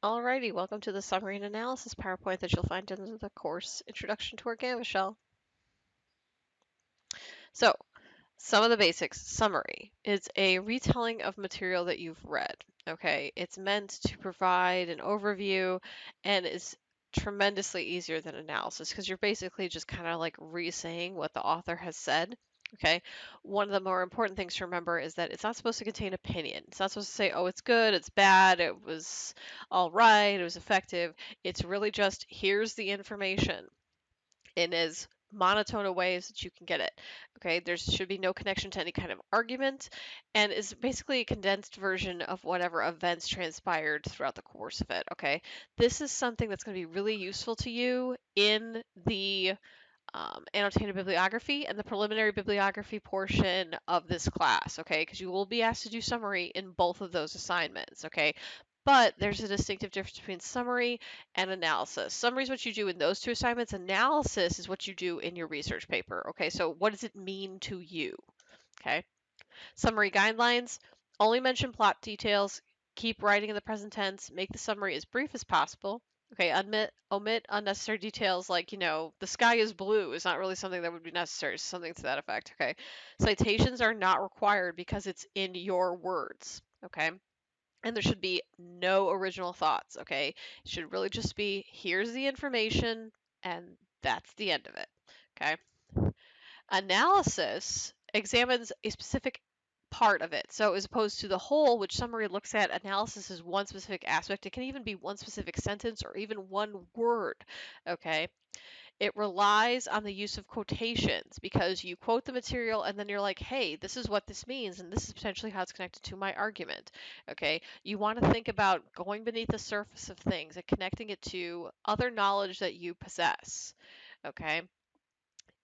Alrighty, welcome to the Summary and Analysis PowerPoint that you'll find in the course Introduction to our Canvas Shell. So, some of the basics. Summary. It's a retelling of material that you've read. Okay, it's meant to provide an overview and is tremendously easier than analysis because you're basically just kind of like re-saying what the author has said. Okay, one of the more important things to remember is that it's not supposed to contain opinion. It's not supposed to say, oh, it's good, it's bad, it was all right, it was effective. It's really just here's the information in as monotone a way as that you can get it. Okay, there should be no connection to any kind of argument, and is basically a condensed version of whatever events transpired throughout the course of it. Okay, this is something that's going to be really useful to you in the annotated bibliography and the preliminary bibliography portion of this class, okay? Because you will be asked to do summary in both of those assignments, okay? But there's a distinctive difference between summary and analysis. Summary is what you do in those two assignments. Analysis is what you do in your research paper, okay? So what does it mean to you, okay? Summary guidelines, only mention plot details, keep writing in the present tense, make the summary as brief as possible. Okay, omit unnecessary details like, the sky is blue is not really something that would be necessary, something to that effect, okay? Citations are not required because it's in your words, okay? And there should be no original thoughts, okay? It should really just be, here's the information, and that's the end of it, okay? Analysis examines a specific part of it. So as opposed to the whole, which summary looks at, analysis is one specific aspect. It can even be one specific sentence or even one word, okay? It relies on the use of quotations because you quote the material and then you're like, hey, this is what this means and this is potentially how it's connected to my argument, okay? You want to think about going beneath the surface of things and connecting it to other knowledge that you possess, okay?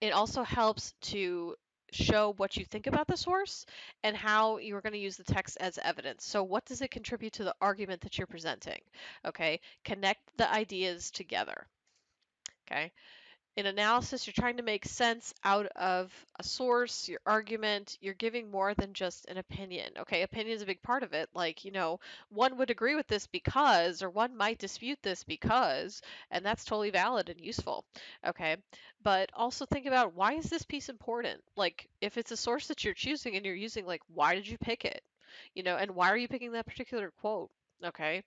It also helps to show what you think about the source and how you're going to use the text as evidence. So what does it contribute to the argument that you're presenting? Okay, connect the ideas together. Okay. In analysis, you're trying to make sense out of a source, your argument, you're giving more than just an opinion. Okay, opinion is a big part of it. Like, one would agree with this because, or one might dispute this because, and that's totally valid and useful. Okay, but also think about why is this piece important? Like, if it's a source that you're choosing and you're using, like, why did you pick it? And why are you picking that particular quote? Okay,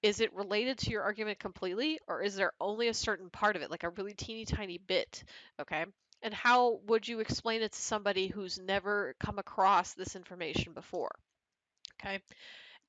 is it related to your argument completely, or is there only a certain part of it, like a really teeny tiny bit? Okay. And how would you explain it to somebody who's never come across this information before? Okay.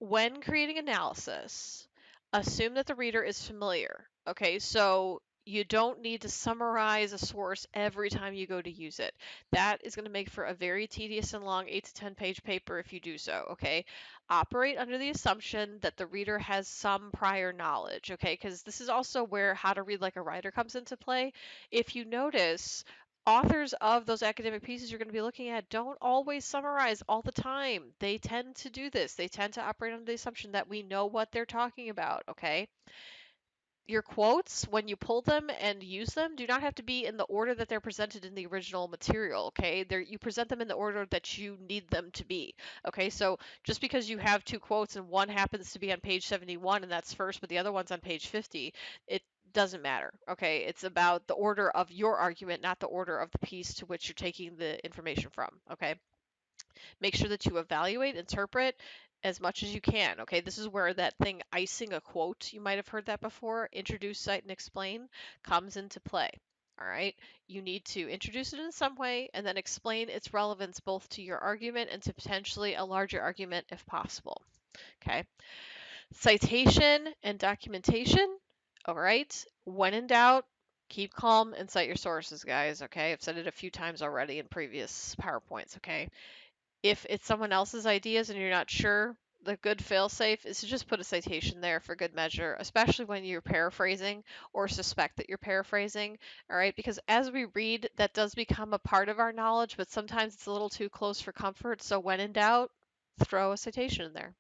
When creating analysis, assume that the reader is familiar. Okay, so you don't need to summarize a source every time you go to use it. That is going to make for a very tedious and long 8 to 10 page paper if you do so, okay? Operate under the assumption that the reader has some prior knowledge, okay? Because this is also where how to read like a writer comes into play. If you notice, authors of those academic pieces you're going to be looking at don't always summarize all the time. They tend to do this. They tend to operate under the assumption that we know what they're talking about, okay? Your quotes, when you pull them and use them, do not have to be in the order that they're presented in the original material, okay? You present them in the order that you need them to be, okay? So just because you have two quotes and one happens to be on page 71 and that's first, but the other one's on page 50, it doesn't matter, okay? It's about the order of your argument, not the order of the piece to which you're taking the information from, okay? Make sure that you evaluate, interpret as much as you can. Okay, this is where that thing icing a quote, you might have heard that before, introduce, cite, and explain, comes into play. All right, you need to introduce it in some way and then explain its relevance both to your argument and to potentially a larger argument if possible. Okay, citation and documentation. All right, when in doubt, keep calm and cite your sources, guys. Okay, I've said it a few times already in previous PowerPoints. Okay, if it's someone else's ideas and you're not sure, the good fail-safe is to just put a citation there for good measure, especially when you're paraphrasing or suspect that you're paraphrasing, all right? Because as we read, that does become a part of our knowledge, but sometimes it's a little too close for comfort. So when in doubt, throw a citation in there.